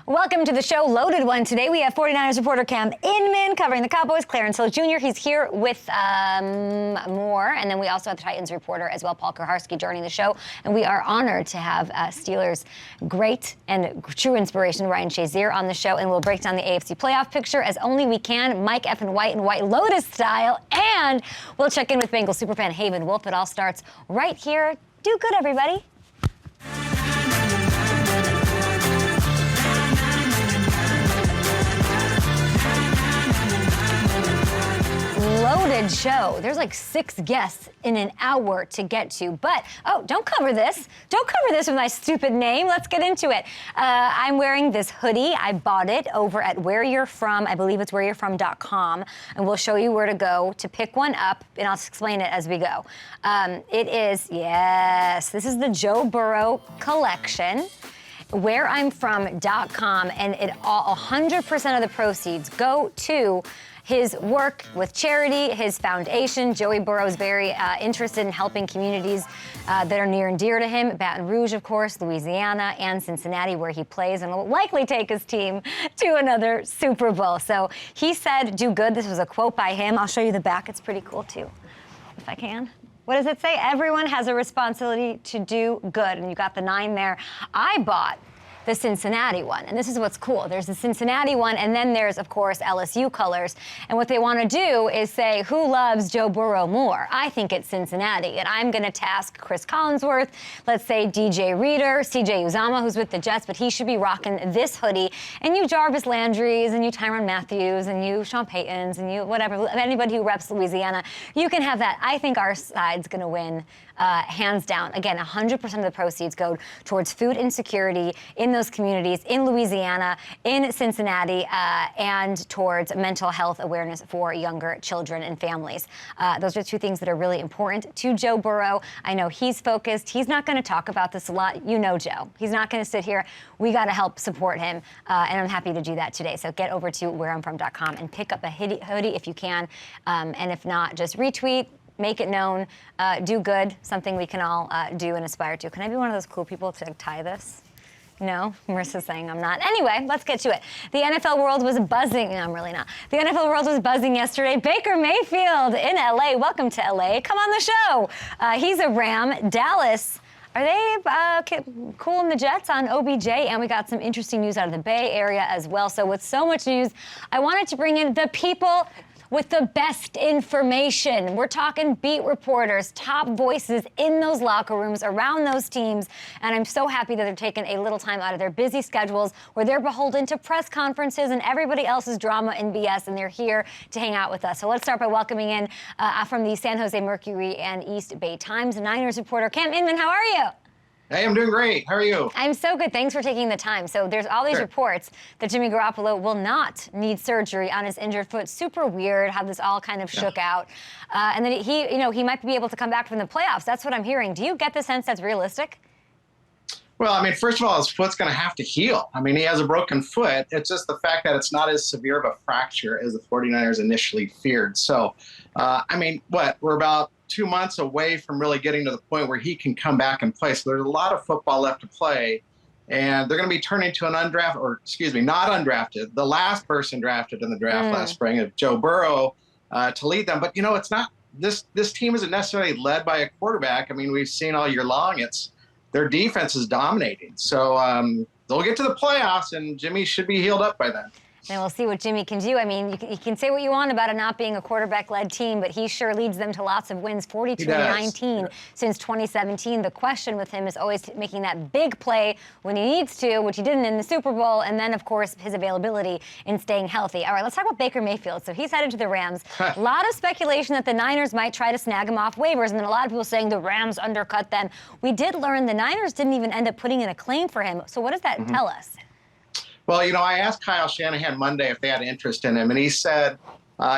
Welcome to the show, loaded one. Today we have 49ers reporter Cam Inman covering the Cowboys, Clarence Hill Jr. He's here with more. And then we also have the Titans reporter as well, Paul Kuharsky, joining the show. And we are honored to have Steelers great and true inspiration, Ryan Shazier, on the show. And we'll break down the AFC playoff picture as only we can, Mike F. and White Lotus style. And we'll check in with Bengals superfan Haven Wolfe. It all starts right here. Do good, everybody. Loaded show. There's like 6 guests in an hour to get to. But, oh, don't cover this. Don't cover this with my stupid name. Let's get into it. I'm wearing this hoodie. I bought it over at Where You're From. I believe it's whereyou'refrom.com. And we'll show you where to go to pick one up. And I'll explain it as we go. It is, yes, this is the Joe Burrow collection. Whereimfrom.com. And it all 100% of the proceeds go to his work with charity, his foundation. Joey Burrow is very interested in helping communities that are near and dear to him. Baton Rouge, of course, Louisiana, and Cincinnati, where he plays, and will likely take his team to another Super Bowl. So he said, do good. This was a quote by him. I'll show you the back. It's pretty cool, too, if I can. What does it say? Everyone has a responsibility to do good. And you got the 9 there. I bought the Cincinnati one. And this is what's cool. There's the Cincinnati one, and then there's, of course, LSU colors. And what they want to do is say, who loves Joe Burrow more? I think it's Cincinnati. And I'm going to task Chris Collinsworth, let's say DJ Reader, CJ Uzama, who's with the Jets, but he should be rocking this hoodie. And you Jarvis Landry's, and you Tyrann Matthews, and you Sean Payton's, and you whatever, anybody who reps Louisiana, you can have that. I think our side's going to win. Hands down. Again, 100% of the proceeds go towards food insecurity in those communities, in Louisiana, in Cincinnati, and towards mental health awareness for younger children and families. Those are 2 things that are really important to Joe Burrow. I know he's focused. He's not going to talk about this a lot. You know Joe. He's not going to sit here. We got to help support him, and I'm happy to do that today. So get over to whereimfrom.com and pick up a hoodie if you can, and if not, just retweet. Make it known, do good, something we can all do and aspire to. Can I be one of those cool people to tie this? No? Marissa's saying I'm not. Anyway, let's get to it. The NFL world was buzzing. No, I'm really not. The NFL world was buzzing yesterday. Baker Mayfield in LA. Welcome to LA. Come on the show. He's a Ram. Dallas. Are they cool in the Jets on OBJ? And we got some interesting news out of the Bay Area as well. So with so much news, I wanted to bring in the people with the best information. We're talking beat reporters, top voices in those locker rooms, around those teams. And I'm so happy that they're taking a little time out of their busy schedules where they're beholden to press conferences and everybody else's drama and BS, and they're here to hang out with us. So let's start by welcoming in from the San Jose Mercury and East Bay Times, Niners reporter Cam Inman. How are you? Hey, I'm doing great. How are you? I'm so good. Thanks for taking the time. So there's all these reports that Jimmy Garoppolo will not need surgery on his injured foot. Super weird how this all kind of shook out. And then he might be able to come back from the playoffs. That's what I'm hearing. Do you get the sense that's realistic? Well, I mean, first of all, his foot's going to have to heal. I mean, he has a broken foot. It's just the fact that it's not as severe of a fracture as the 49ers initially feared. So, I mean, we're about 2 months away from really getting to the point where he can come back and play. So there's a lot of football left to play. And they're going to be turning to not undrafted, the last person drafted in the draft last spring of Joe Burrow to lead them. But, it's not this team isn't necessarily led by a quarterback. I mean, we've seen all year long their defense is dominating. So they'll get to the playoffs, and Jimmy should be healed up by then. And we'll see what Jimmy can do. I mean, you can say what you want about it not being a quarterback-led team, but he sure leads them to lots of wins, 42-19 since 2017. The question with him is always making that big play when he needs to, which he didn't in the Super Bowl, and then, of course, his availability in staying healthy. All right, let's talk about Baker Mayfield. So he's headed to the Rams. A lot of speculation that the Niners might try to snag him off waivers, and then a lot of people saying the Rams undercut them. We did learn the Niners didn't even end up putting in a claim for him. So what does that tell us? Well, I asked Kyle Shanahan Monday if they had interest in him, and he said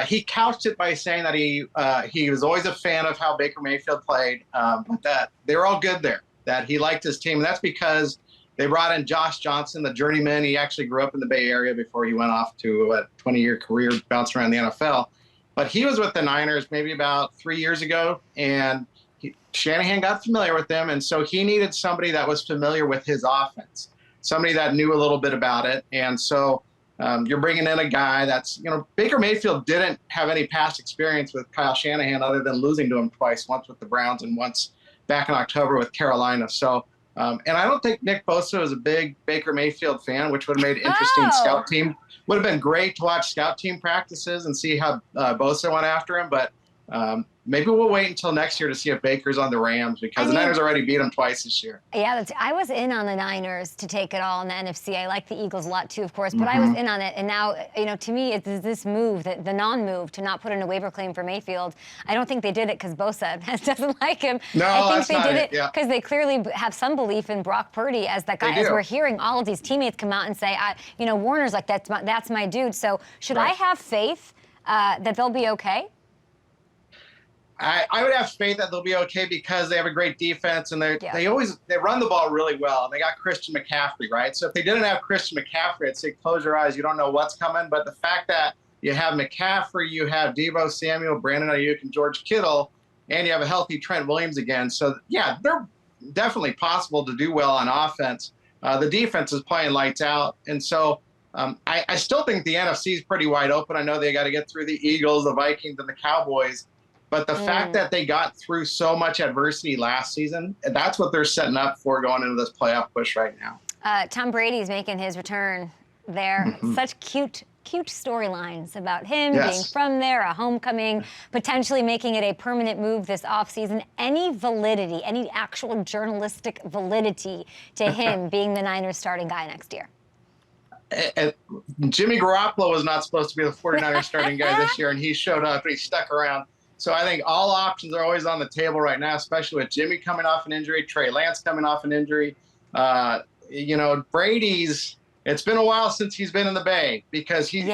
he couched it by saying that he was always a fan of how Baker Mayfield played, but that they were all good there, that he liked his team. And that's because they brought in Josh Johnson, the journeyman. He actually grew up in the Bay Area before he went off to a 20-year career bouncing around the NFL. But he was with the Niners maybe about 3 years ago, and Shanahan got familiar with them, and so he needed somebody that was familiar with his offense. somebody that knew a little bit about it. And so you're bringing in a guy that's, Baker Mayfield didn't have any past experience with Kyle Shanahan other than losing to him twice, once with the Browns and once back in October with Carolina. So, and I don't think Nick Bosa is a big Baker Mayfield fan, which would have made interesting scout team. Would have been great to watch scout team practices and see how Bosa went after him. But maybe we'll wait until next year to see if Baker's on the Rams, because the Niners already beat them twice this year. Yeah, I was in on the Niners to take it all in the NFC. I like the Eagles a lot too, of course, but I was in on it. And now, to me, it's this move, the non-move to not put in a waiver claim for Mayfield. I don't think they did it because Bosa doesn't like him. No, I think they did it yeah. because they clearly have some belief in Brock Purdy as that guy. As we're hearing all of these teammates come out and say, Warner's like, that's my dude. So should I have faith that they'll be okay? I would have faith that they'll be okay because they have a great defense and they run the ball really well. They got Christian McCaffrey, right? So if they didn't have Christian McCaffrey, I'd say close your eyes. You don't know what's coming. But the fact that you have McCaffrey, you have Deebo Samuel, Brandon Ayuk, and George Kittle, and you have a healthy Trent Williams again. So, yeah, they're definitely possible to do well on offense. The defense is playing lights out. And so I still think the NFC is pretty wide open. I know they got to get through the Eagles, the Vikings, and the Cowboys. But the fact that they got through so much adversity last season, that's what they're setting up for going into this playoff push right now. Tom Brady's making his return there. Such cute storylines about him being from there, a homecoming, potentially making it a permanent move this offseason. Any validity, any actual journalistic validity to him being the Niners starting guy next year? Jimmy Garoppolo was not supposed to be the 49ers starting guy this year, and he showed up and he stuck around. So I think all options are always on the table right now, especially with Jimmy coming off an injury, Trey Lance coming off an injury. Brady's, it's been a while since he's been in the Bay because he's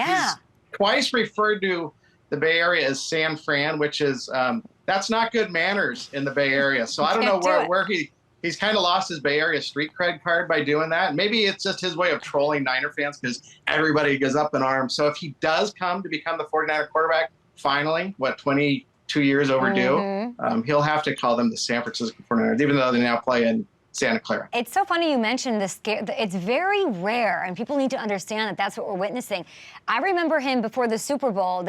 twice referred to the Bay Area as San Fran, which is, that's not good manners in the Bay Area. So I don't know where he's kind of lost his Bay Area street cred card by doing that. Maybe it's just his way of trolling Niner fans because everybody goes up in arms. So if he does come to become the 49er quarterback, finally, 22 years overdue, he'll have to call them the San Francisco 49ers, even though they now play in Santa Clara. It's so funny you mentioned this. It's very rare, and people need to understand that that's what we're witnessing. I remember him before the Super Bowl.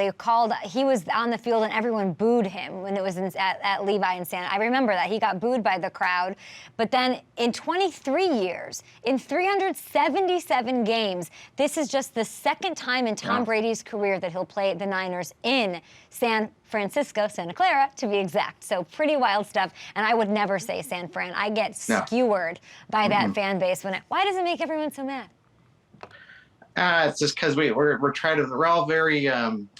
He was on the field, and everyone booed him when it was at Levi and Santa. I remember that. He got booed by the crowd. But then in 23 years, in 377 games, this is just the second time in Tom Brady's career that he'll play the Niners in San Francisco, Santa Clara, to be exact. So pretty wild stuff. And I would never say San Fran. I get skewered by that fan base. Why does it make everyone so mad? It's just because we're all very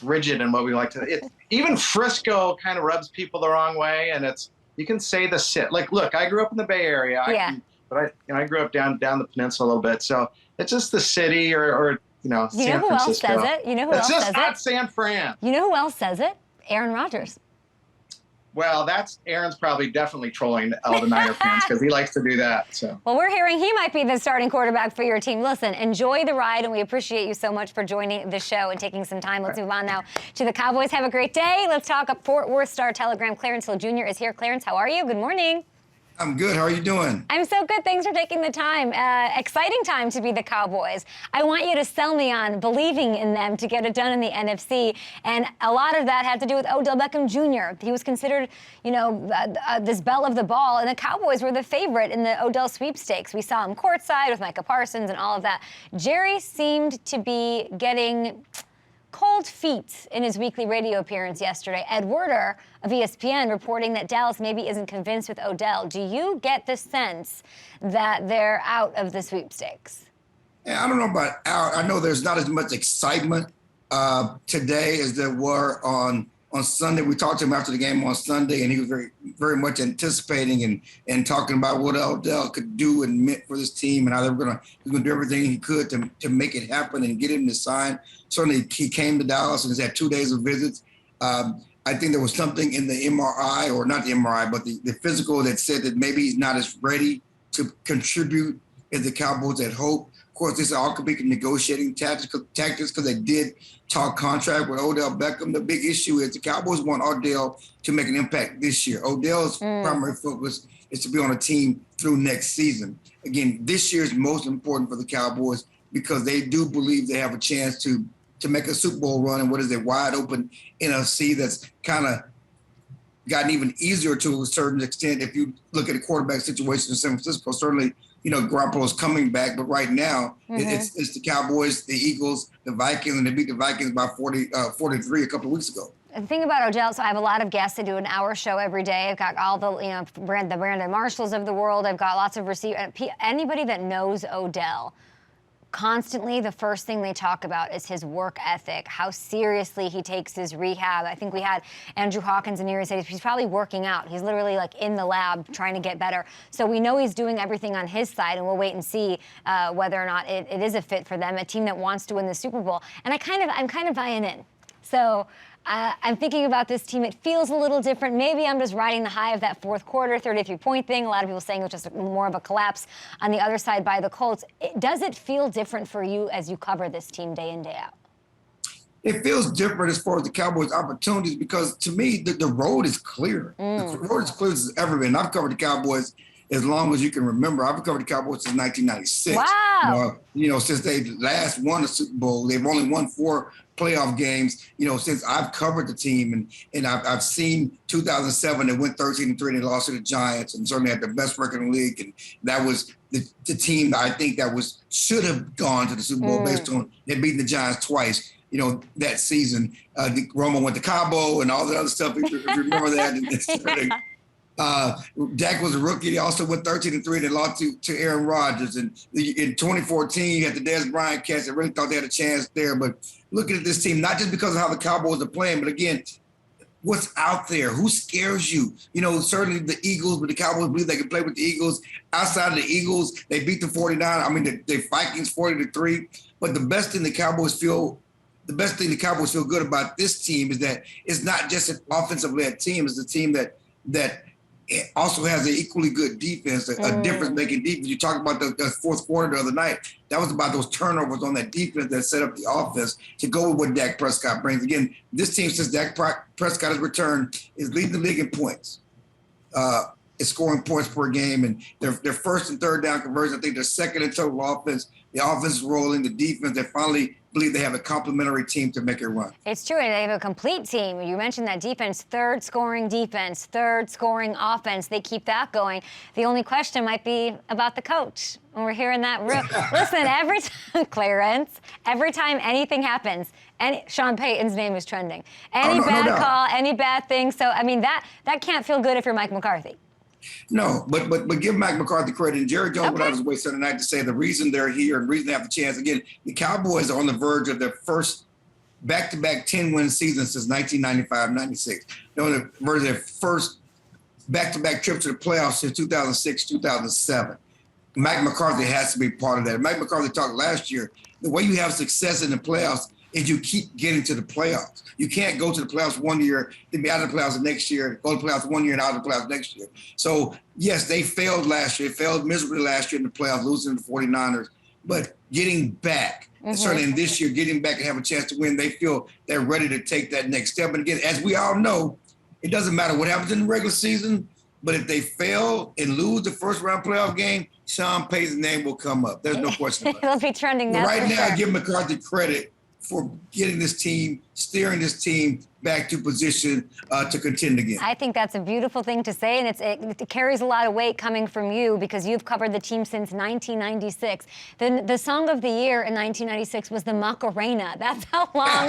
rigid in what we like to. Even Frisco kind of rubs people the wrong way, and you can say the sit. Like, look, I grew up in the Bay Area, but I grew up down the peninsula a little bit. So it's just the city or San Francisco. You know who else says it? It's just not San Fran. You know who else says it? Aaron Rodgers. Well, Aaron's probably definitely trolling all the Niner fans because he likes to do that. So. Well, we're hearing he might be the starting quarterback for your team. Listen, enjoy the ride, and we appreciate you so much for joining the show and taking some time. Let's move on now to the Cowboys. Have a great day. Let's talk up Fort Worth Star Telegram. Clarence Hill Jr. is here. Clarence, how are you? Good morning. I'm good. How are you doing? I'm so good. Thanks for taking the time. Exciting time to be the Cowboys. I want you to sell me on believing in them to get it done in the NFC. And a lot of that had to do with Odell Beckham Jr. He was considered, this belle of the ball. And the Cowboys were the favorite in the Odell sweepstakes. We saw him courtside with Micah Parsons and all of that. Jerry seemed to be getting cold feet in his weekly radio appearance yesterday. Ed Werder of ESPN reporting that Dallas maybe isn't convinced with Odell. Do you get the sense that they're out of the sweepstakes? Yeah, I don't know about out. I know there's not as much excitement today as there were on Sunday. We talked to him after the game on Sunday, and he was very, very much anticipating and talking about what Odell could do and meant for this team, and how he was going to do everything he could to make it happen and get him to sign. Certainly, he came to Dallas and has had 2 days of visits. I think there was something in the MRI, or not the MRI, but the physical that said that maybe he's not as ready to contribute as the Cowboys had hoped. Of course, this all could be negotiating tactics because they did talk contract with Odell Beckham. The big issue is the Cowboys want Odell to make an impact this year. Odell's primary focus is to be on a team through next season. again, this year is most important for the Cowboys because they do believe they have a chance to make a Super Bowl run in what is a wide open NFC that's kind of gotten even easier to a certain extent. If you look at the quarterback situation in San Francisco, certainly, Garoppolo's coming back, but right now it's the Cowboys, the Eagles, the Vikings, and they beat the Vikings by 43 a couple of weeks ago. The thing about Odell, so I have a lot of guests that do an hour show every day. I've got all the, Brandon Marshalls of the world. I've got lots of receivers. Anybody that knows Odell, constantly the first thing they talk about is his work ethic, how seriously he takes his rehab. I think we had Andrew Hawkins in here and said he's probably working out. He's literally like in the lab trying to get better. So we know he's doing everything on his side, and we'll wait and see whether or not it is a fit for them, a team that wants to win the Super Bowl. And I'm kind of buying in. So I'm thinking about this team. It feels a little different. Maybe I'm just riding the high of that fourth quarter 33-point thing. A lot of people saying it was just more of a collapse on the other side by the Colts. Does it feel different for you as you cover this team day in, day out? It feels different as far as the Cowboys' opportunities because, to me, the road is clear. The road is clear as it's ever been. I've covered the Cowboys as long as you can remember. I've covered the Cowboys since 1996. Wow. Since they last won a Super Bowl, they've only won 4 playoff games, since I've covered the team. And I've seen 2007, they went 13-3, they lost to the Giants, and certainly had the best record in the league. And that was the team that I think should have gone to the Super Bowl based on they beating the Giants twice, that season. Romo went to Cabo and all that other stuff, if you remember that. Dak was a rookie. They also went 13-3. They lost to Aaron Rodgers. And in 2014, you had the Dez Bryant catch. I really thought they had a chance there. But looking at this team, not just because of how the Cowboys are playing, but again, what's out there? Who scares you? Certainly the Eagles, but the Cowboys believe they can play with the Eagles. Outside of the Eagles, they beat the 49. The Vikings 40-3. But the best thing the Cowboys feel good about this team is that it's not just an offensive-led team. It's a team that it also has an equally good defense, a difference-making defense. You talked about the fourth quarter the other night. That was about those turnovers on that defense that set up the offense to go with what Dak Prescott brings. Again, this team, since Dak Prescott has returned, is leading the league in points. It's scoring points per game, and they're first and third down conversion. I think they're second in total offense. The offense is rolling. The defense, they finally believe they have a complementary team to make it run. It's true, and they have a complete team. You mentioned that defense, third scoring defense, third scoring offense. They keep that going. The only question might be about the coach. When we're hearing that, listen, every time, Clarence, every time anything happens, Sean Payton's name is trending. Any bad call, any bad thing. So, that can't feel good if you're Mike McCarthy. No, but give Mike McCarthy credit. And Jerry Jones went out of his way Sunday night to say the reason they're here and the reason they have the chance. Again, the Cowboys are on the verge of their first back-to-back 10-win season since 1995-96. They're on the verge of their first back-to-back trip to the playoffs since 2006-2007. Mike McCarthy has to be part of that. Mike McCarthy talked last year, the way you have success in the playoffs is you keep getting to the playoffs. You can't go to the playoffs one year, then be out of the playoffs the next year, go to the playoffs one year and out of the playoffs next year. So, yes, they failed last year. Failed miserably last year in the playoffs, losing to the 49ers. But getting back, certainly in this year, getting back and have a chance to win, they feel they're ready to take that next step. And again, as we all know, it doesn't matter what happens in the regular season, but if they fail and lose the first-round playoff game, Sean Payton's name will come up. There's no question about it. It'll be trending now. Right now, I give McCarthy credit for getting this team, steering this team back to position to contend again. I think that's a beautiful thing to say, and it carries a lot of weight coming from you because you've covered the team since 1996. The song of the year in 1996 was the Macarena. That's how long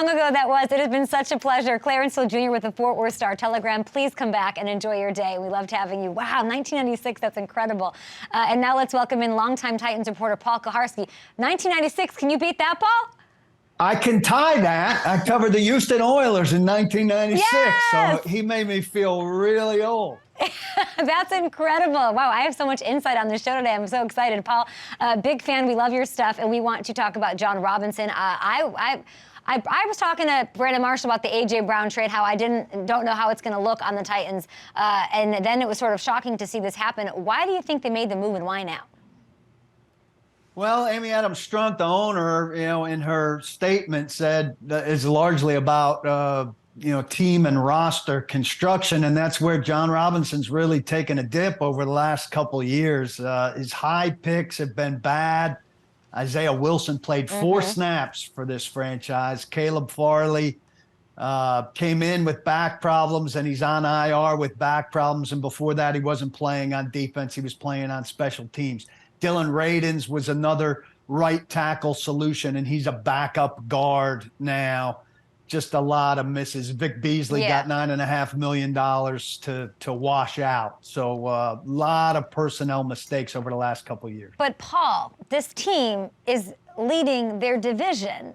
ago that was. It has been such a pleasure. Clarence Hill Jr. with the Fort Worth Star-Telegram. Please come back and enjoy your day. We loved having you. Wow, 1996, that's incredible. And now let's welcome in longtime Titans reporter Paul Kuharsky. 1996, can you beat that, Paul? I can tie that. I covered the Houston Oilers in 1996, yes! So he made me feel really old. That's incredible. Wow, I have so much insight on the show today. I'm so excited. Paul, big fan. We love your stuff, and we want to talk about John Robinson. I was talking to Brandon Marshall about the A.J. Brown trade, how I don't know how it's going to look on the Titans, and then it was sort of shocking to see this happen. Why do you think they made the move, and why now? Well, Amy Adams Strunk, the owner, in her statement said that it's largely about team and roster construction, and that's where John Robinson's really taken a dip over the last couple of years. His high picks have been bad. Isaiah Wilson played 4 snaps for this franchise. Caleb Farley came in with back problems, and he's on IR with back problems. And before that, he wasn't playing on defense. He was playing on special teams. Dylan Radins was another right tackle solution, and he's a backup guard now. Just a lot of misses. Vic Beasley got $9.5 million to wash out. So a lot of personnel mistakes over the last couple of years. But Paul, this team is leading their division.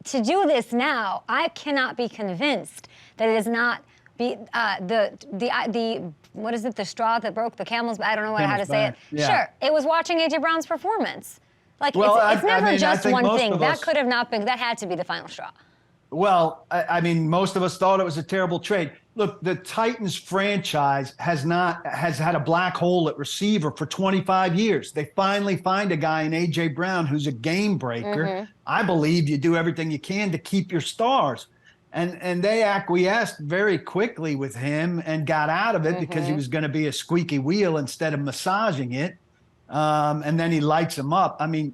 To do this now, I cannot be convinced that it is not the what is it, the straw that broke the camel's back? I don't know how to say it. Yeah. Sure, it was watching A.J. Brown's performance. Like, well, it's never just one thing. That could have not been, that had to be the final straw. Well, I mean, most of us thought it was a terrible trade. Look, the Titans franchise has had a black hole at receiver for 25 years. They finally find a guy in A.J. Brown who's a game breaker. I believe you do everything you can to keep your stars. And they acquiesced very quickly with him and got out of it because he was going to be a squeaky wheel instead of massaging it. And then he lights him up. I mean,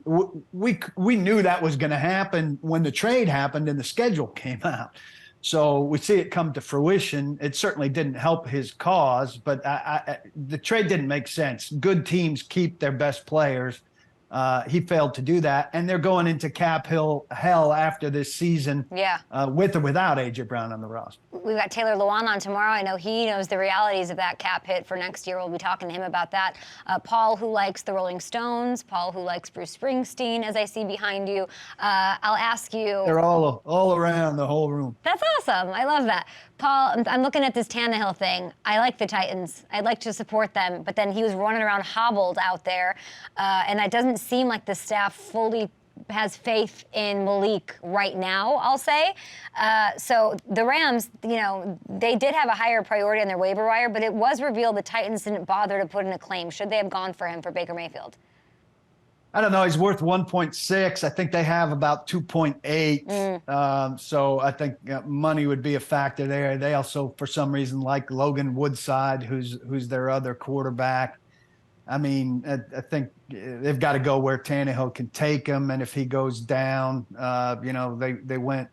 we knew that was going to happen when the trade happened and the schedule came out. So we see it come to fruition. It certainly didn't help his cause, but the trade didn't make sense. Good teams keep their best players. He failed to do that, and they're going into cap hell after this season. With or without A.J. Brown on the roster. We've got Taylor Lewan on tomorrow. I know he knows the realities of that cap hit for next year. We'll be talking to him about that. Paul, who likes the Rolling Stones. Paul, who likes Bruce Springsteen, as I see behind you. I'll ask you. They're all around the whole room. That's awesome. I love that. Paul, I'm looking at this Tannehill thing. I like the Titans. I'd like to support them, but then he was running around hobbled out there, and it doesn't seem like the staff fully has faith in Malik right now, I'll say. So the Rams, they did have a higher priority on their waiver wire, but it was revealed the Titans didn't bother to put in a claim. Should they have gone for him for Baker Mayfield? I don't know. He's worth 1.6. I think they have about 2.8. So I think money would be a factor there. They also, for some reason, like Logan Woodside, who's their other quarterback. I mean, I think they've got to go where Tannehill can take him, and if he goes down, they went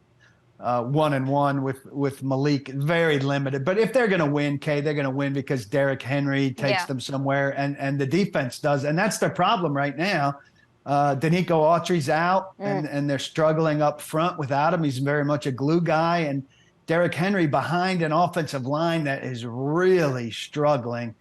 1-1 with Malik, very limited. But if they're going to win, they're going to win because Derrick Henry takes them somewhere, and the defense does, and that's their problem right now. Danico Autry's out, and they're struggling up front without him. He's very much a glue guy, and Derrick Henry behind an offensive line that is really struggling.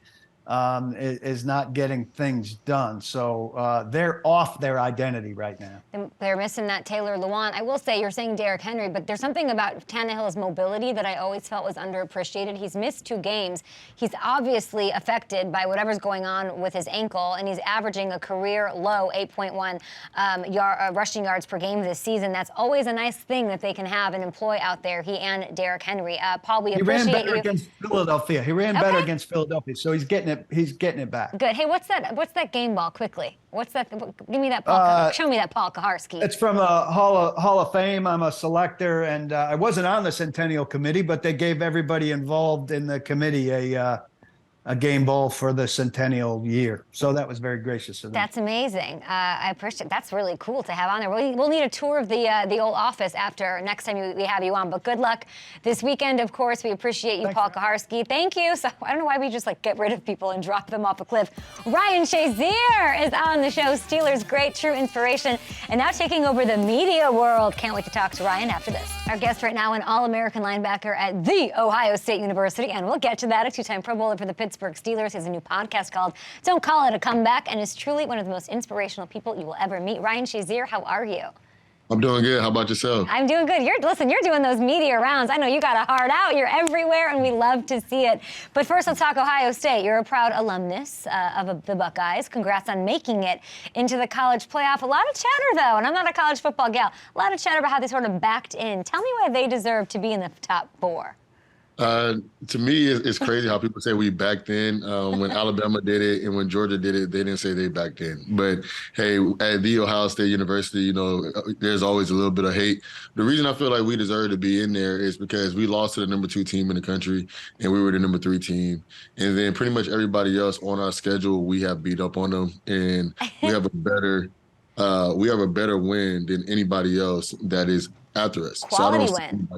Is not getting things done. So they're off their identity right now. They're missing that Taylor Lewan. I will say, you're saying Derrick Henry, but there's something about Tannehill's mobility that I always felt was underappreciated. He's missed 2 games. He's obviously affected by whatever's going on with his ankle, and he's averaging a career low 8.1 rushing yards per game this season. That's always a nice thing that they can have and employ out there, he and Derrick Henry. Paul, we appreciate you. He ran better against Philadelphia. Better against Philadelphia, so he's getting it. He's getting it back. Good. Hey, what's that game ball quickly? What's that? Give me that. Paul, show me that Paul Kuharsky. It's from a Hall of Fame. I'm a selector, and I wasn't on the Centennial Committee, but they gave everybody involved in the committee a game ball for the centennial year. So that was very gracious of them. That's amazing. I appreciate. That's really cool to have on there. We'll need a tour of the old office after next time we have you on. But good luck this weekend, of course. We appreciate you, Thanks, Paul Kuharsky. Thank you. So I don't know why we just get rid of people and drop them off a cliff. Ryan Shazier is on the show. Steelers great, true inspiration, and now taking over the media world. Can't wait to talk to Ryan after this. Our guest right now, an All-American linebacker at The Ohio State University, and we'll get to that. A 2-time Pro Bowler for the Pittsburgh Steelers. Has a new podcast called Don't Call It a Comeback, and is truly one of the most inspirational people you will ever meet. Ryan Shazier, how are you? I'm doing good. How about yourself? I'm doing good. You're doing those media rounds. I know you got a heart out. You're everywhere, and we love to see it. But first, let's talk Ohio State. You're a proud alumnus of the Buckeyes. Congrats on making it into the college playoff. A lot of chatter, though, and I'm not a college football gal. A lot of chatter about how they sort of backed in. Tell me why they deserve to be in the top 4. To me, it's crazy how people say we backed in. When Alabama did it and when Georgia did it, they didn't say they backed in. But hey, at the Ohio State University, there's always a little bit of hate. The reason I feel like we deserve to be in there is because we lost to the number 2 team in the country and we were the number 3 team. And then pretty much everybody else on our schedule, we have beat up on them, and we have a better win than anybody else that is after us. Quality win.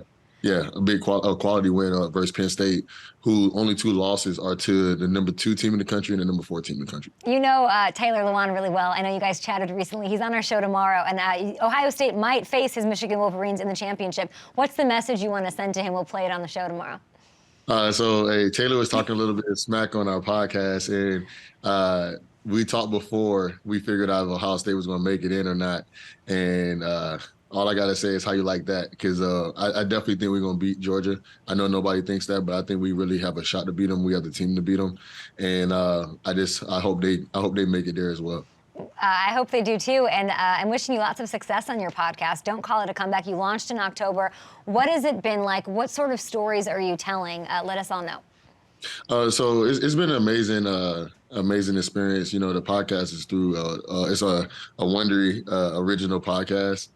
Yeah, a big quality win versus Penn State, who only 2 losses are to the number 2 team in the country and the number 4 team in the country. You know Taylor Lewan really well. I know you guys chatted recently. He's on our show tomorrow, and Ohio State might face his Michigan Wolverines in the championship. What's the message you want to send to him? We'll play it on the show tomorrow. Taylor was talking a little bit of smack on our podcast, and we talked before we figured out if Ohio State was going to make it in or not. And all I got to say is how you like that, because I definitely think we're going to beat Georgia. I know nobody thinks that, but I think we really have a shot to beat them. We have the team to beat them. And I hope they make it there as well. I hope they do too, and I'm wishing you lots of success on your podcast. Don't call it a comeback. You launched in October. What has it been like? What sort of stories are you telling? Let us all know. So it's been an amazing experience. The podcast is through it's a Wondery original podcast.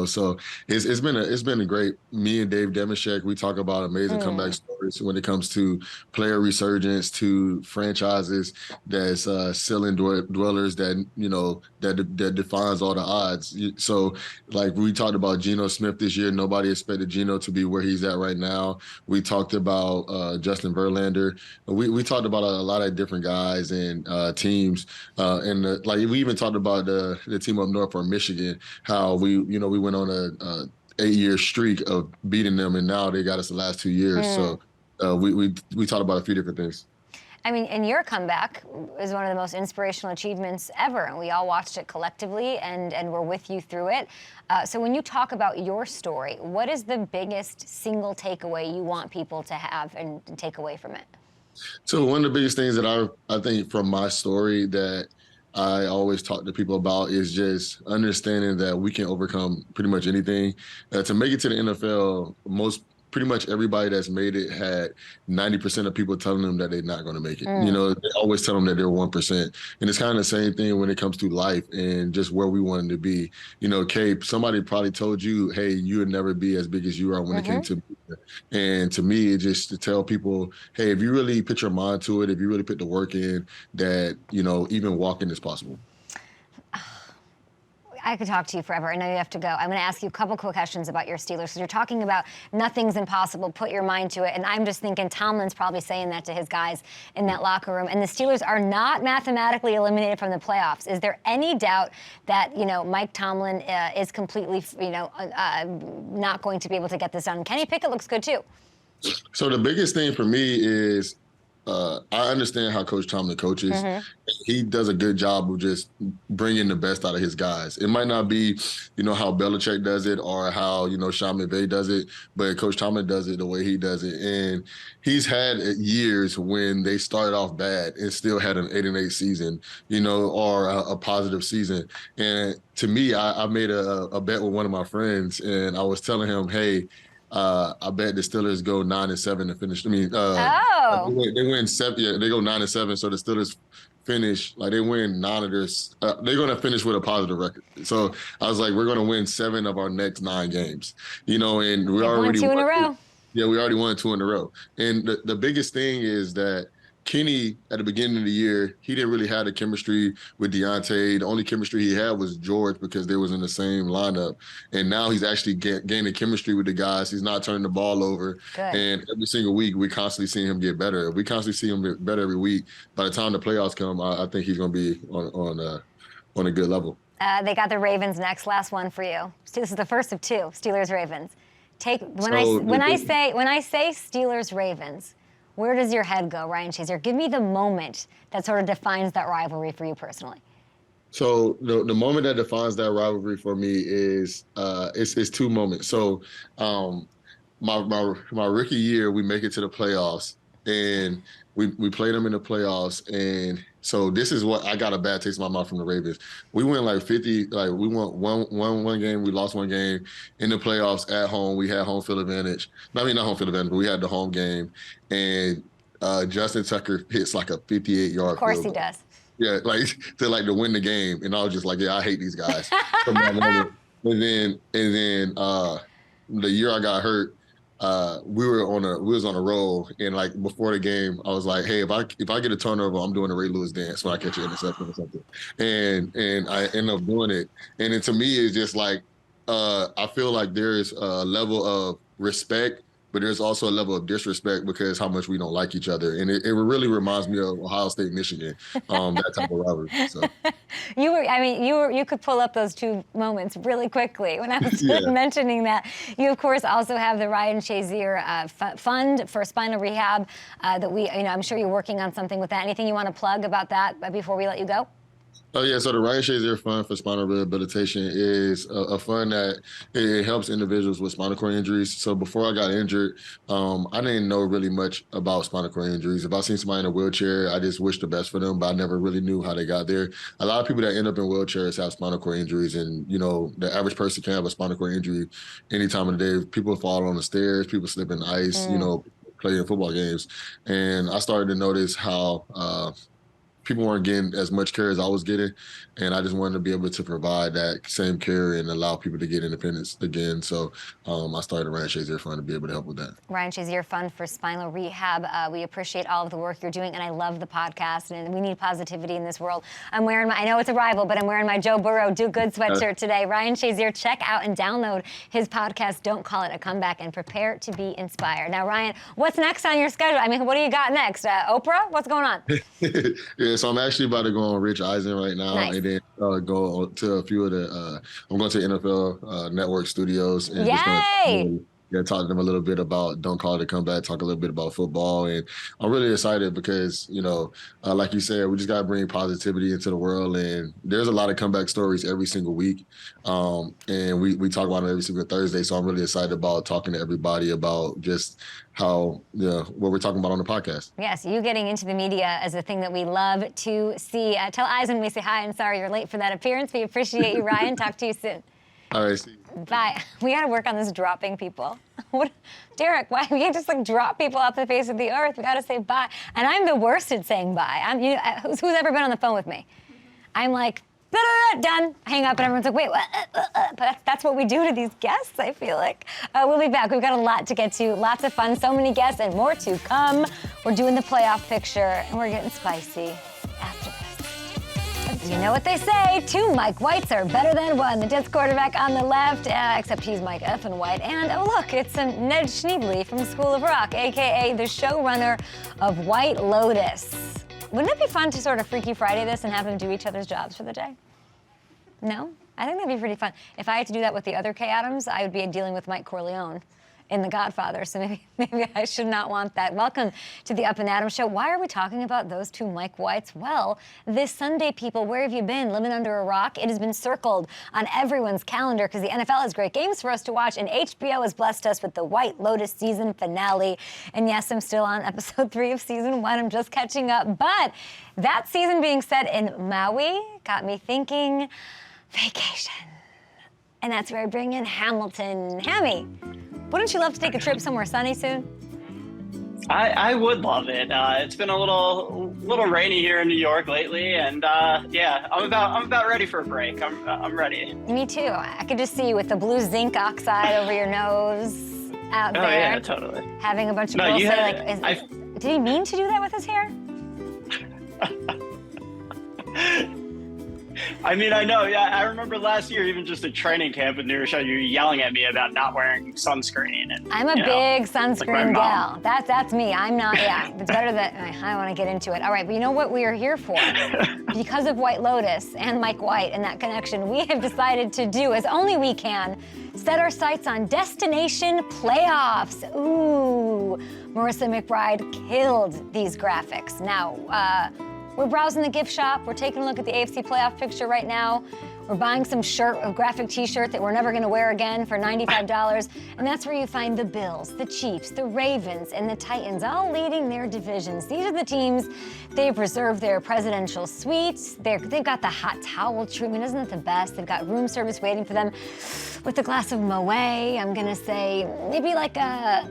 So it's been a great. Me and Dave Demishek, we talk about amazing comeback stories when it comes to player resurgence, to franchises that's ceiling dwellers that defines all the odds. So like we talked about Geno Smith this year. Nobody expected Geno to be where he's at right now. We talked about Justin Verlander. We talked about a lot of different guys and teams, and we even talked about the team up north from Michigan, how we went on a 8-year streak of beating them, and now they got us the last 2 years. So we talked about a few different things. I mean, and your comeback is one of the most inspirational achievements ever, and we all watched it collectively, and we're with you through it. So when you talk about your story, what is the biggest single takeaway you want people to have and take away from it? So one of the biggest things that I think from my story that I always talk to people about is just understanding that we can overcome pretty much anything. To make it to the NFL, pretty much everybody that's made it had 90% of people telling them that they're not going to make it. They always tell them that they're 1%. And it's kind of the same thing when it comes to life and just where we wanted to be. Cape, somebody probably told you, hey, you would never be as big as you are when it came to me. And to me, it's just to tell people, hey, if you really put your mind to it, if you really put the work in, that, even walking is possible. I could talk to you forever. I know you have to go. I'm going to ask you a couple quick questions about your Steelers. Because you're talking about nothing's impossible, put your mind to it. And I'm just thinking Tomlin's probably saying that to his guys in that locker room. And the Steelers are not mathematically eliminated from the playoffs. Is there any doubt that, Mike Tomlin is completely, not going to be able to get this done? Kenny Pickett looks good, too. So the biggest thing for me is I understand how Coach Tomlin coaches. He does a good job of just bringing the best out of his guys. It might not be, how Belichick does it or how, Sean McVay does it, but Coach Tomlin does it the way he does it. And he's had years when they started off bad and still had an 8-8 season, or a positive season. And to me, I made a bet with one of my friends, and I was telling him, hey, I bet the Steelers go 9-7 to finish. They win 7. Yeah, they go 9-7. So the Steelers finish they win 9 of their. They're going to finish with a positive record. So I was like, we're going to win 7 of our next 9 games. And we already won 2 in a row. Yeah, we already won 2 in a row. And the biggest thing is that Kenny, at the beginning of the year, he didn't really have the chemistry with Deontay. The only chemistry he had was George because they was in the same lineup. And now he's actually gaining chemistry with the guys. He's not turning the ball over. Good. And every single week, we constantly see him get better. We constantly see him get better every week. By the time the playoffs come, I think he's going to be on a good level. They got the Ravens next. Last one for you. This is the first of 2, Steelers-Ravens. When I say Steelers-Ravens, where does your head go, Ryan Shazier? Give me the moment that sort of defines that rivalry for you personally. So the moment that defines that rivalry for me is it's 2 moments. So my rookie year, we make it to the playoffs, and we played them in the playoffs. And so this is what I got a bad taste in my mouth from the Ravens. We went like 50, like we won one game, we lost one game in the playoffs at home. We had home field advantage. I mean, not home field advantage, but we had the home game. And Justin Tucker hits like a 58-yard. Of course he does. Yeah, like to win the game. And I was just like, yeah, I hate these guys. From that moment. And then the year I got hurt, we was on a roll, and like before the game, I was like, hey, if I get a turnover, I'm doing a Ray Lewis dance when I catch an interception or something. And I end up doing it. And then to me, it's just like I feel like there's a level of respect, but there's also a level of disrespect because how much we don't like each other. And it really reminds me of Ohio State, Michigan, that type of rivalry. So. You could pull up those two moments really quickly when I was mentioning that. You, of course, also have the Ryan Shazier Fund for spinal rehab that I'm sure you're working on something with that. Anything you want to plug about that before we let you go? Oh, yeah. So the Ryan Shazier Fund for Spinal Rehabilitation is a fund that it helps individuals with spinal cord injuries. So before I got injured, I didn't know really much about spinal cord injuries. If I seen somebody in a wheelchair, I just wished the best for them, but I never really knew how they got there. A lot of people that end up in wheelchairs have spinal cord injuries, and, the average person can have a spinal cord injury any time of the day. People fall on the stairs, people slip in the ice, playing football games. And I started to notice how people weren't getting as much care as I was getting, and I just wanted to be able to provide that same care and allow people to get independence again. So I started the Ryan Shazier Fund to be able to help with that. Ryan Shazier Fund for Spinal Rehab. We appreciate all of the work you're doing, and I love the podcast, and we need positivity in this world. I'm wearing I know it's a rival, but I'm wearing my Joe Burrow Do Good sweatshirt today. Ryan Shazier, check out and download his podcast, Don't Call It a Comeback, and prepare to be inspired. Now, Ryan, what's next on your schedule? I mean, what do you got next? Oprah? What's going on? Yeah, so I'm actually about to go on Rich Eisen right now, nice. And then go to a few of the. I'm going to NFL Network studios and Yay! just talk to them a little bit about Don't Call It a Comeback, talk a little bit about football, and I'm really excited because like you said, we just got to bring positivity into the world, and there's a lot of comeback stories every single week, and we talk about it every single Thursday. So I'm really excited about talking to everybody about just how what we're talking about on the podcast. Yes, you getting into the media is a thing that we love to see. Tell Eisen we say hi and sorry you're late for that appearance. We appreciate you, Ryan. Talk to you soon. All right, see you. Bye. We got to work on this dropping people. Derek, why we can't just drop people off the face of the earth? We got to say bye. And I'm the worst at saying bye. Who's ever been on the phone with me? I'm like, done. Hang up, and everyone's like, wait, what? But that's what we do to these guests, I feel like. We'll be back. We've got a lot to get to. Lots of fun. So many guests and more to come. We're doing the playoff picture, and we're getting spicy after this. You know what they say, 2 Mike Whites are better than 1. The Jets quarterback on the left, except he's Mike effing White. And, oh, look, it's Ned Schneebly from School of Rock, a.k.a. the showrunner of White Lotus. Wouldn't it be fun to sort of Freaky Friday this and have them do each other's jobs for the day? No? I think that'd be pretty fun. If I had to do that with the other Kay Adams, I would be dealing with Mike Corleone in The Godfather, so maybe I should not want that. Welcome to the Up and Adams Show. Why are we talking about those 2 Mike Whites? Well, this Sunday, people, where have you been? Living under a rock? It has been circled on everyone's calendar because the NFL has great games for us to watch, and HBO has blessed us with the White Lotus season finale. And yes, I'm still on episode 3 of season 1. I'm just catching up. But that season being set in Maui got me thinking vacation. And that's where I bring in Hamilton. Hammy, wouldn't you love to take a trip somewhere sunny soon? I would love it. It's been a little rainy here in New York lately, and yeah, I'm about ready for a break. I'm ready. Me too. I could just see you with the blue zinc oxide over your nose out there. Oh yeah, totally. Having a bunch of girls say like, did he mean to do that with his hair? I mean, I know. Yeah, I remember last year, even just at training camp with New Show, you were yelling at me about not wearing sunscreen. And I'm a big sunscreen gal. That's me. I'm not. Yeah, it's better that I want to get into it. All right, but you know what we are here for? Because of White Lotus and Mike White and that connection, we have decided to do as only we can. Set our sights on destination playoffs. Ooh, Marissa McBride killed these graphics. Now. We're browsing the gift shop. We're taking a look at the AFC playoff picture right now. We're buying some shirt, a graphic t-shirt that we're never gonna wear again for $95. And that's where you find the Bills, the Chiefs, the Ravens, and the Titans, all leading their divisions. These are the teams, they've reserved their presidential suites. They've got the hot towel treatment. Isn't it the best? They've got room service waiting for them with a glass of Moët. I'm gonna say maybe like a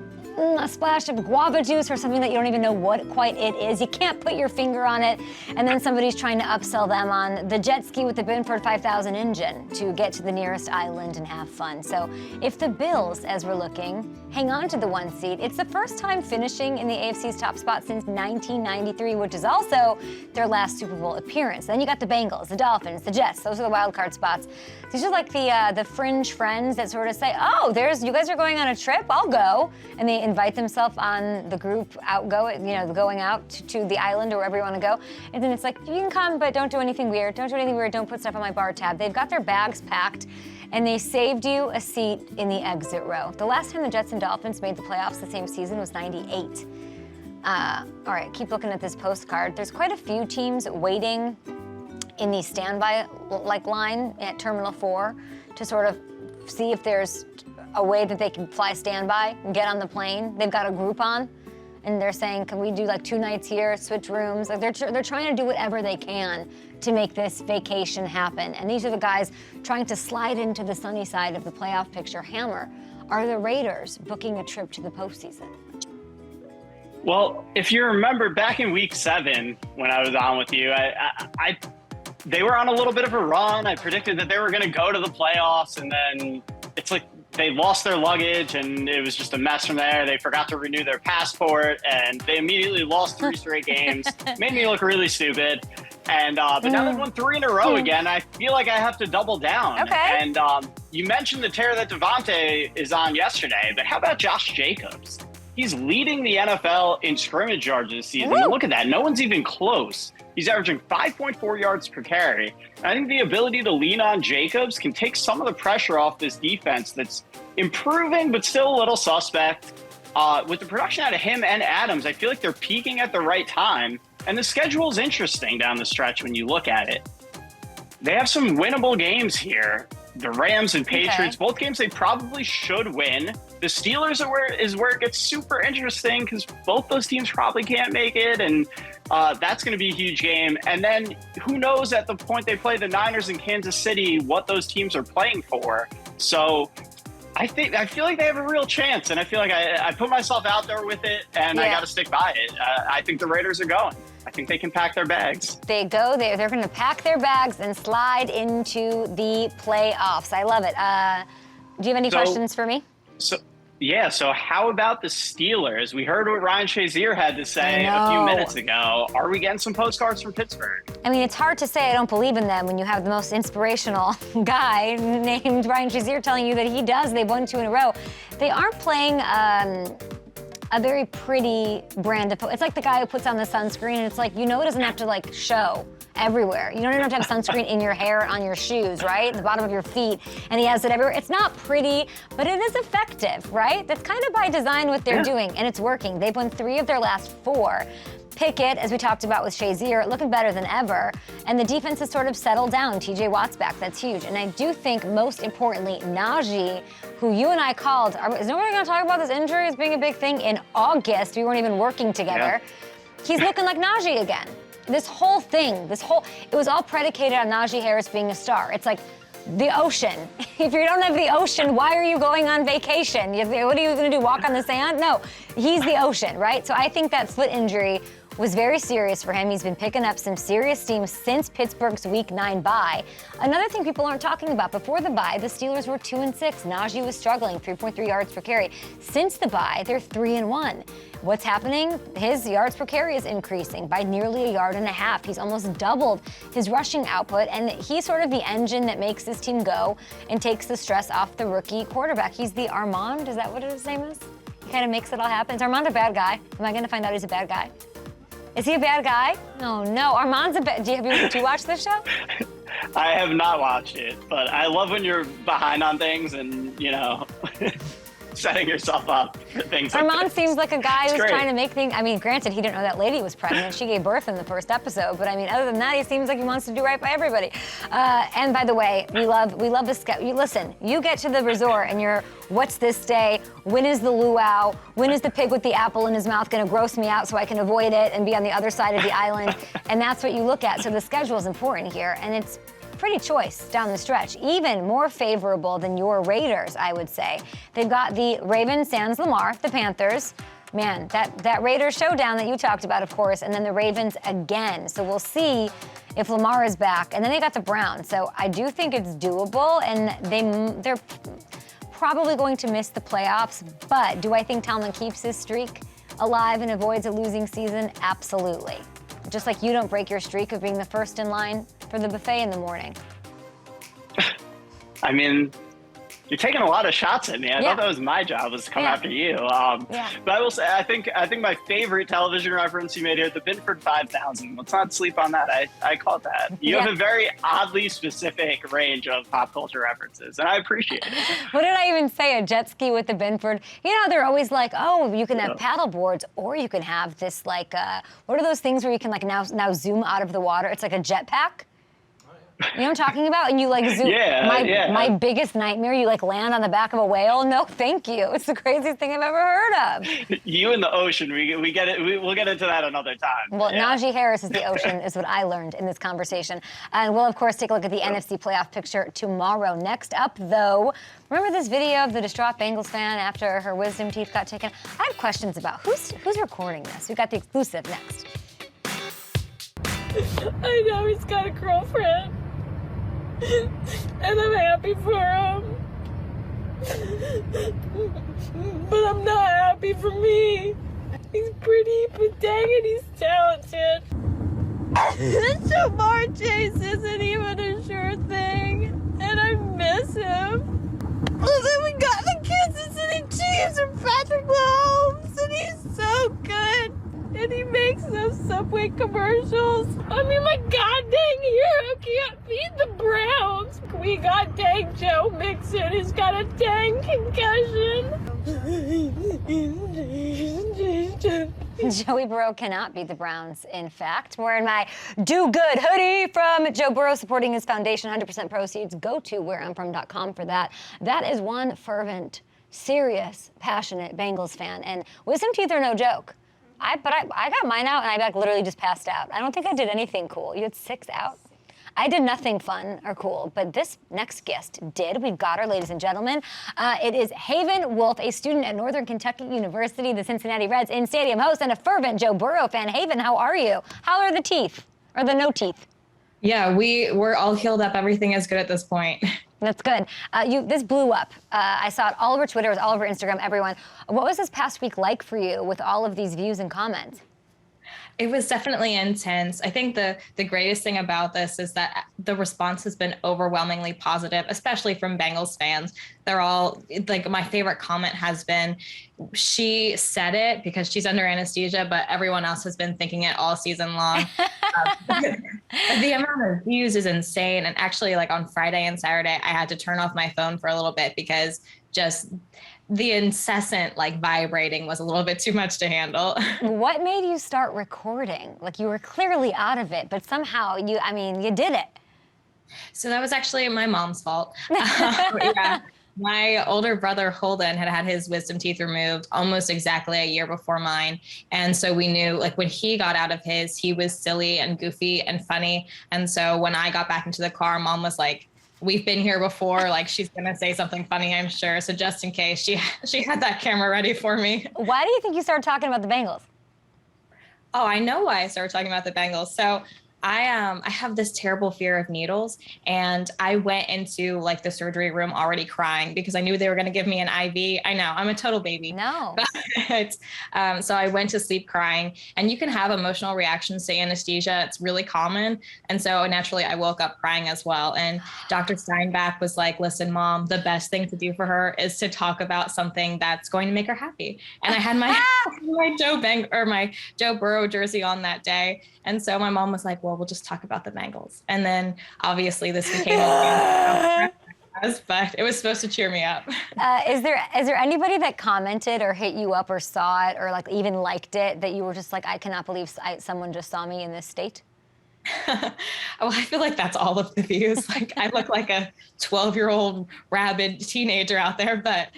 splash of guava juice or something that you don't even know what quite it is. You can't put your finger on it, and then somebody's trying to upsell them on the jet ski with the Binford 5000 engine to get to the nearest island and have fun. So if the Bills, as we're looking, hang on to the 1 seed, it's the first time finishing in the AFC's top spot since 1993, which is also their last Super Bowl appearance. Then you got the Bengals, the Dolphins, the Jets. Those are the wild card spots. These are like the fringe friends that sort of say, oh, you guys are going on a trip, I'll go. And they invite themselves on the group going out to the island or wherever you want to go. And then it's like, you can come, but don't do anything weird. Don't do anything weird. Don't put stuff on my bar tab. They've got their bags packed, and they saved you a seat in the exit row. The last time the Jets and Dolphins made the playoffs the same season was '98. All right, keep looking at this postcard. There's quite a few teams waiting in the standby line at Terminal 4 to sort of see if there's a way that they can fly standby and get on the plane. They've got a Groupon, and they're saying, can we do like 2 nights here, switch rooms? Like they're trying to do whatever they can to make this vacation happen. And these are the guys trying to slide into the sunny side of the playoff picture. Hammer, are the Raiders booking a trip to the postseason? Well, if you remember back in week 7 when I was on with you, they were on a little bit of a run. I predicted that they were going to go to the playoffs, and then it's like they lost their luggage, and it was just a mess from there. They forgot to renew their passport, and they immediately lost 3 straight games. Made me look really stupid. And but now they've won 3 in a row again. I feel like I have to double down. Okay. And you mentioned the tear that Devontae is on yesterday, but how about Josh Jacobs? He's leading the NFL in scrimmage yards this season. Woo! Look at that. No one's even close. He's averaging 5.4 yards per carry. And I think the ability to lean on Jacobs can take some of the pressure off this defense that's improving, but still a little suspect. With the production out of him and Adams, I feel like they're peaking at the right time. And the schedule's interesting down the stretch when you look at it. They have some winnable games here. The Rams and Patriots, both games they probably should win. The Steelers is where it gets super interesting because both those teams probably can't make it, and that's going to be a huge game. And then who knows at the point they play the Niners in Kansas City what those teams are playing for. So I feel like they have a real chance, and I feel like I put myself out there with it, and I got to stick by it. I think the Raiders are going. I think they can pack their bags. They go there. They're going to pack their bags and slide into the playoffs. I love it. Do you have any questions for me? So how about the Steelers? We heard what Ryan Shazier had to say a few minutes ago. Are we getting some postcards from Pittsburgh? I mean, it's hard to say I don't believe in them when you have the most inspirational guy named Ryan Shazier telling you that he does. They've won 2 in a row. They aren't playing a very pretty brand of, it's like the guy who puts on the sunscreen, and it's like, it doesn't have to like show everywhere. You don't even have to have sunscreen in your hair, on your shoes, right? The bottom of your feet, and he has it everywhere. It's not pretty, but it is effective, right? That's kind of by design what they're doing, and it's working. They've won 3 of their last 4. Pickett, as we talked about with Shazier, looking better than ever. And the defense has sort of settled down. TJ Watt's back. That's huge. And I do think, most importantly, Najee, who you and I called, is nobody going to talk about this injury as being a big thing? In August, we weren't even working together. Yeah. He's looking like Najee again. This whole thing, it was all predicated on Najee Harris being a star. It's like the ocean. If you don't have the ocean, why are you going on vacation? What are you going to do, walk on the sand? No, he's the ocean, right? So I think that foot injury was very serious for him. He's been picking up some serious steam since Pittsburgh's Week 9 bye. Another thing people aren't talking about, before the bye, the Steelers were 2-6. Najee was struggling, 3.3 yards per carry. Since the bye, they're 3-1. What's happening? His yards per carry is increasing by nearly 1.5 yards. He's almost doubled his rushing output, and he's sort of the engine that makes this team go and takes the stress off the rookie quarterback. He's the Armand, is that what his name is? He kind of makes it all happen. Is Armand a bad guy? Am I going to find out he's a bad guy? Is he a bad guy? Oh no, Armand's a bad. Do you watch this show? I have not watched it, but I love when you're behind on things, and setting yourself up for things like Armand this. seems like a guy It's who's great. trying to make things. I mean, granted, he didn't know that lady was pregnant. She gave birth in the first episode, but I mean, other than that, he seems like he wants to do right by everybody. And by the way, we love the scout. Listen, you get to the resort and you're, what's this day? When is the luau? When is the pig with the apple in his mouth going to gross me out so I can avoid it and be on the other side of the island? And that's what you look at. So the schedule is important here, and it's pretty choice down the stretch, even more favorable than your Raiders, I would say. They've got the Ravens, sans Lamar, the Panthers. Man, that Raiders showdown that you talked about, of course, and then the Ravens again. So we'll see if Lamar is back. And then they got the Browns. So I do think it's doable, and they're probably going to miss the playoffs. But do I think Tomlin keeps his streak alive and avoids a losing season? Absolutely. Just like you don't break your streak of being the first in line for the buffet in the morning. I mean, you're taking a lot of shots at me. I thought that was my job, was to come after you. But I will say, I think my favorite television reference you made here, the Binford 5000. Let's not sleep on that. I caught that. You have a very oddly specific range of pop culture references, and I appreciate it. What did I even say? A jet ski with the Binford? You know, they're always like, oh, you can have paddle boards, or you can have this like, what are those things where you can like now zoom out of the water? It's like a jetpack. You know what I'm talking about? And you like zoom. My biggest nightmare, you like land on the back of a whale. No, thank you. It's the craziest thing I've ever heard of. You in the ocean, we get it. We'll get into that another time. Well, Najee Harris is the ocean, is what I learned in this conversation. And we'll, of course, take a look at the NFC playoff picture tomorrow. Next up, though, remember this video of the distraught Bengals fan after her wisdom teeth got taken? I have questions about who's recording this. We got the exclusive next. I know he's got a girlfriend. And I'm happy for him. But I'm not happy for me. He's pretty, but dang it, he's talented. The Shamar chase isn't even a sure thing. And I miss him. And then we got the Kansas City Chiefs and Patrick Mahomes, and he's so good. And he makes those Subway commercials. I mean, my god dang hero can't beat the Browns. We got dang Joe Mixon, who's got a dang concussion. Joey Burrow cannot beat the Browns, in fact. Wearing my Do Good hoodie from Joe Burrow, supporting his foundation. 100% proceeds go to whereimfrom.com for that. That is one fervent, serious, passionate Bengals fan. And wisdom teeth are no joke. I got mine out and I like literally just passed out. I don't think I did anything cool. You had 6 out? I did nothing fun or cool, but this next guest did. We've got her, ladies and gentlemen. It is Haven Wolfe, a student at Northern Kentucky University, the Cincinnati Reds in-stadium host, and a fervent Joe Burrow fan. Haven, how are you? How are the teeth? Or the no teeth? Yeah, we're all healed up. Everything is good at this point. That's good. This blew up. I saw it all over Twitter, it was all over Instagram, everyone. What was this past week like for you with all of these views and comments? It was definitely intense. I think the greatest thing about this is that the response has been overwhelmingly positive, especially from Bengals fans. They're all like, my favorite comment has been, she said it because she's under anesthesia, but everyone else has been thinking it all season long. The amount of views is insane. And actually, like on Friday and Saturday, I had to turn off my phone for a little bit because just the incessant like vibrating was a little bit too much to handle. What made you start recording? Like, you were clearly out of it, but somehow you did it. So that was actually my mom's fault. Yeah. My older brother, Holden, had his wisdom teeth removed almost exactly a year before mine. And so we knew, like, when he got out of his, he was silly and goofy and funny. And so when I got back into the car, Mom was like, we've been here before. Like, she's going to say something funny, I'm sure. So just in case, she had that camera ready for me. Why do you think you started talking about the Bengals? Oh, I know why I started talking about the Bengals. So I have this terrible fear of needles, and I went into like the surgery room already crying because I knew they were going to give me an IV. I know, I'm a total baby. No. But, so I went to sleep crying, and you can have emotional reactions to anesthesia. It's really common. And so naturally I woke up crying as well. And Dr. Steinbach was like, listen, Mom, the best thing to do for her is to talk about something that's going to make her happy. And I had my my Joe Burrow jersey on that day. And so my mom was like, well, we'll just talk about the Bengals. And then obviously this became a Respect. It was supposed to cheer me up. Is there anybody that commented or hit you up or saw it or like even liked it that you were just like, I cannot believe someone just saw me in this state? Well, I feel like that's all of the views. Like I look like a 12-year-old rabid teenager out there, but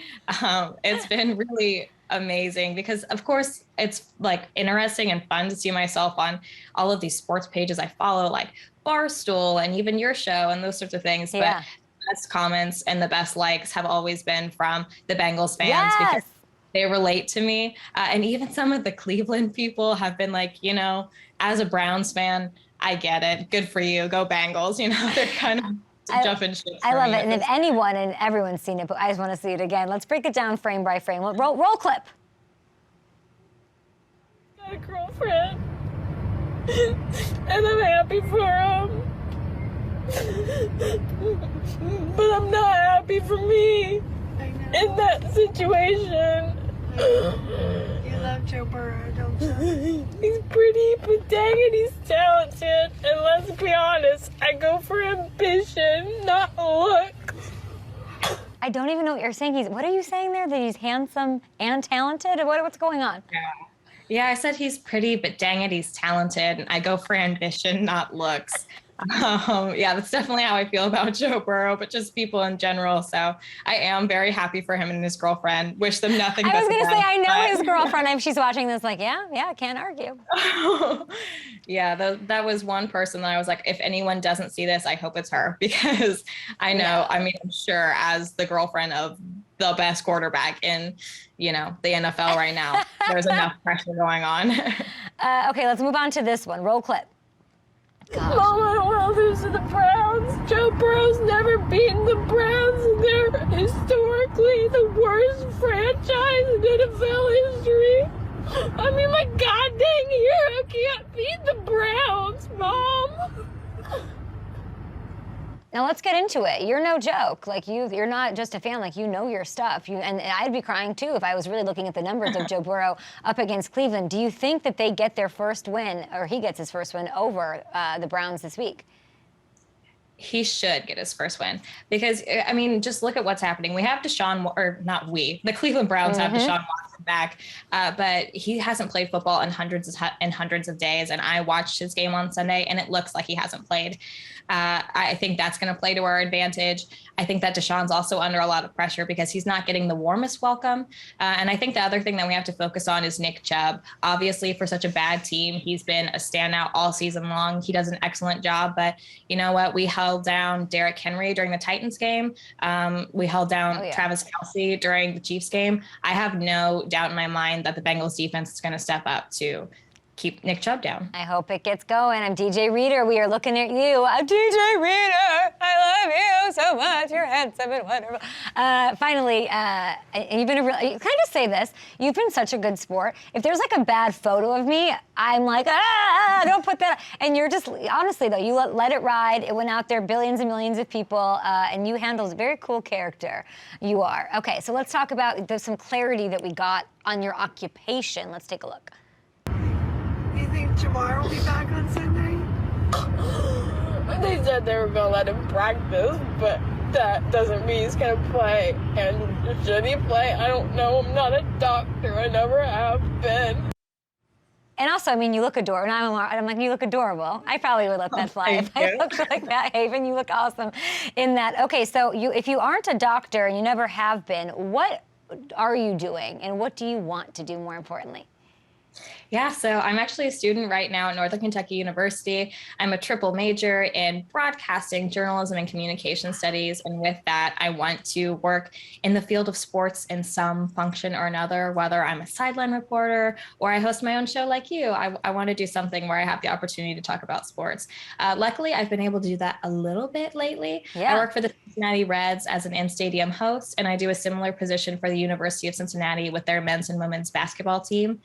it's been really amazing because of course it's like interesting and fun to see myself on all of these sports pages I follow, like Barstool and even your show and those sorts of things. Yeah. But the best comments and the best likes have always been from the Bengals fans Yes. because they relate to me. And even some of the Cleveland people have been like, you know, as a Browns fan, I get it. Good for you. Go Bengals. You know, they're kind of jumping shit. I love it. And if anyone and everyone's seen it, but I just want to see it again. Let's break it down frame by frame. Roll clip. Got a girlfriend. And I'm happy for him. But I'm not happy for me in that situation. You love Joe Burrow, don't you? He's pretty, but dang it, he's talented. And let's be honest, I go for ambition, not looks. I don't even know what you're saying. What are you saying there? That he's handsome and talented? What's going on? Yeah, I said he's pretty, but dang it, he's talented. And I go for ambition, not looks. Yeah, that's definitely how I feel about Joe Burrow, but just people in general. So I am very happy for him and his girlfriend. Wish them nothing but I was going to say, I know but... his girlfriend. If she's watching this, like, yeah, I can't argue. Yeah, that was one person that I was like, if anyone doesn't see this, I hope it's her because I know, I mean, I'm sure as the girlfriend of the best quarterback in, you know, the NFL right now, there's enough pressure going on. Okay, let's move on to this one. Roll clip. Mom, I don't want to lose to the Browns. Joe Burrow's never beaten the Browns, and they're historically the worst franchise in NFL history. I mean, my god dang hero can't beat the Browns, Mom. Now let's get into it. You're no joke. Like you're not just a fan. Like you know your stuff. And I'd be crying too if I was really looking at the numbers of Joe Burrow up against Cleveland. Do you think that they get their first win, or he gets his first win over the Browns this week? He should get his first win because, I mean, just look at what's happening. We have the Cleveland Browns have Deshaun Watson back, but he hasn't played football in hundreds of days. And I watched his game on Sunday and it looks like he hasn't played. I think that's going to play to our advantage. I think that Deshaun's also under a lot of pressure because he's not getting the warmest welcome. And I think the other thing that we have to focus on is Nick Chubb. Obviously, for such a bad team, he's been a standout all season long. He does an excellent job. But you know what? We held down Derrick Henry during the Titans game. We held down Travis Kelce during the Chiefs game. I have no doubt in my mind that the Bengals defense is going to step up to keep Nick Chubb down. I hope it gets going. I'm DJ Reader. We are looking at you. I'm DJ Reader. I love you so much. You're handsome and wonderful. Finally, and you've been can I just say this? You've been such a good sport. If there's like a bad photo of me, I'm like, don't put that. And you're just, honestly though, you let it ride. It went out there, billions and millions of people, and you handle a very cool character. You are. Okay, so let's talk about, there's some clarity that we got on your occupation. Let's take a look. You think Jamar will be back on Sunday? They said they were going to let him practice, but that doesn't mean he's going to play. And should he play? I don't know. I'm not a doctor. I never have been. And also, I mean, you look adorable. I'm like, you look adorable. I probably would let that fly if I looked like that, Haven. You look awesome in that. Okay, so if you aren't a doctor and you never have been, what are you doing? And what do you want to do, more importantly? Yeah, so I'm actually a student right now at Northern Kentucky University. I'm a triple major in broadcasting, journalism, and communication studies. And with that, I want to work in the field of sports in some function or another, whether I'm a sideline reporter or I host my own show like you. I want to do something where I have the opportunity to talk about sports. Luckily, I've been able to do that a little bit lately. Yeah. I work for the Cincinnati Reds as an in-stadium host, and I do a similar position for the University of Cincinnati with their men's and women's basketball team.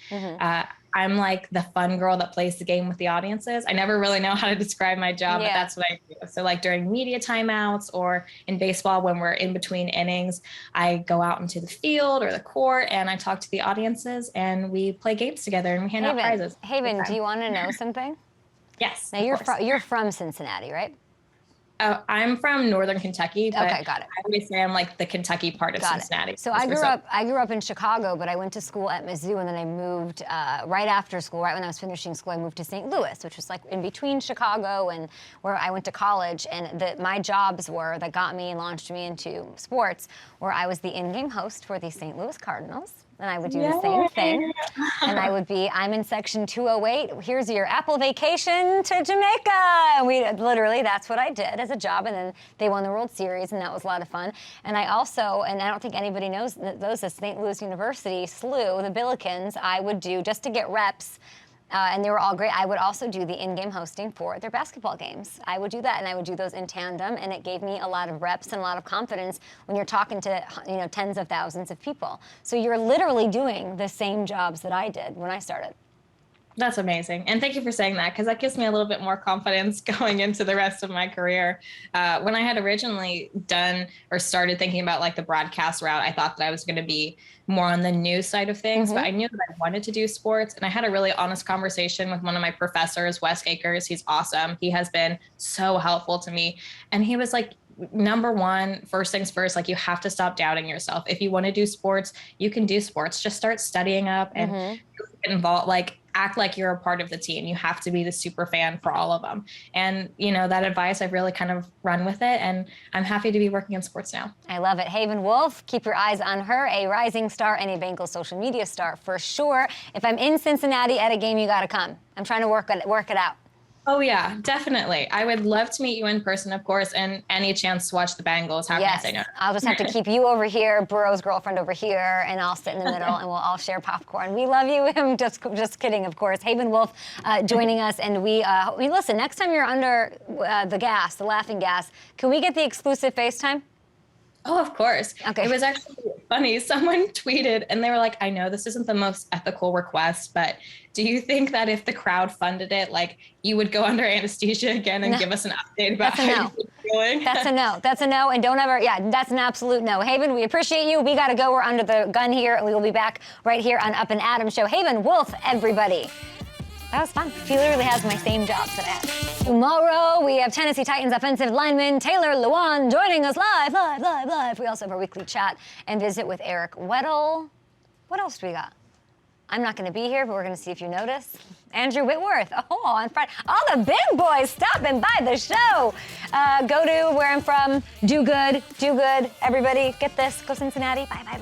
I'm like the fun girl that plays the game with the audiences. I never really know how to describe my job, but that's what I do. So like during media timeouts or in baseball when we're in between innings, I go out into the field or the court and I talk to the audiences and we play games together and we hand out prizes. Haven, do you want to know something? Yes. Now you're from Cincinnati, right? I'm from Northern Kentucky, but Okay, got it. I always say I'm like the Kentucky part of Cincinnati. So I grew up in Chicago, but I went to school at Mizzou, and then I moved right after school, right when I was finishing school, I moved to St. Louis, which was like in between Chicago and where I went to college. And my jobs that got me and launched me into sports, where I was the in-game host for the St. Louis Cardinals. And I would do the same thing. And I'm in section 208. Here's your Apple vacation to Jamaica. And that's what I did as a job. And then they won the World Series, and that was a lot of fun. And I also, and I don't think anybody knows this, St. Louis University, SLU, the Billikens, I would do just to get reps. And they were all great. I would also do the in-game hosting for their basketball games. I would do that, and I would do those in tandem, and it gave me a lot of reps and a lot of confidence when you're talking to tens of thousands of people. So you're literally doing the same jobs that I did when I started. That's amazing. And thank you for saying that, because that gives me a little bit more confidence going into the rest of my career. When I had originally done or started thinking about like the broadcast route, I thought that I was going to be more on the news side of things, but I knew that I wanted to do sports. And I had a really honest conversation with one of my professors, Wes Akers. He's awesome. He has been so helpful to me. And he was like, number one, first things first, like you have to stop doubting yourself. If you want to do sports, you can do sports. Just start studying up and get involved, act like you're a part of the team. You have to be the super fan for all of them. And, that advice, I've really kind of run with it, and I'm happy to be working in sports now. I love it. Haven Wolfe, keep your eyes on her, a rising star and a Bengals social media star for sure. If I'm in Cincinnati at a game, you got to come. I'm trying to work it out. Oh, yeah, definitely. I would love to meet you in person, of course, and any chance to watch the Bengals. How can I say no? I'll just have to keep you over here, Burrow's girlfriend over here, and I'll sit in the middle, and we'll all share popcorn. We love you. I'm just kidding, of course. Haven Wolfe joining us, and we listen, next time you're under the laughing gas, can we get the exclusive FaceTime? Oh, of course. Okay. It was actually funny. Someone tweeted and they were like, I know this isn't the most ethical request, but do you think that if the crowd funded it, like you would go under anesthesia again and give us an update about how you're feeling? That's a no. That's a no. And don't ever, that's an absolute no. Haven, we appreciate you. We got to go. We're under the gun here, and we will be back right here on Up and Adam Show. Haven Wolfe, everybody. That was fun. She literally has my same jobs that I have. Tomorrow, we have Tennessee Titans offensive lineman Taylor Lewan joining us live. We also have our weekly chat and visit with Eric Weddle. What else do we got? I'm not going to be here, but we're going to see if you notice. Andrew Whitworth. Oh, on Friday. All the big boys stopping by the show. Go to where I'm from. Do good. Everybody, get this. Go Cincinnati. Bye.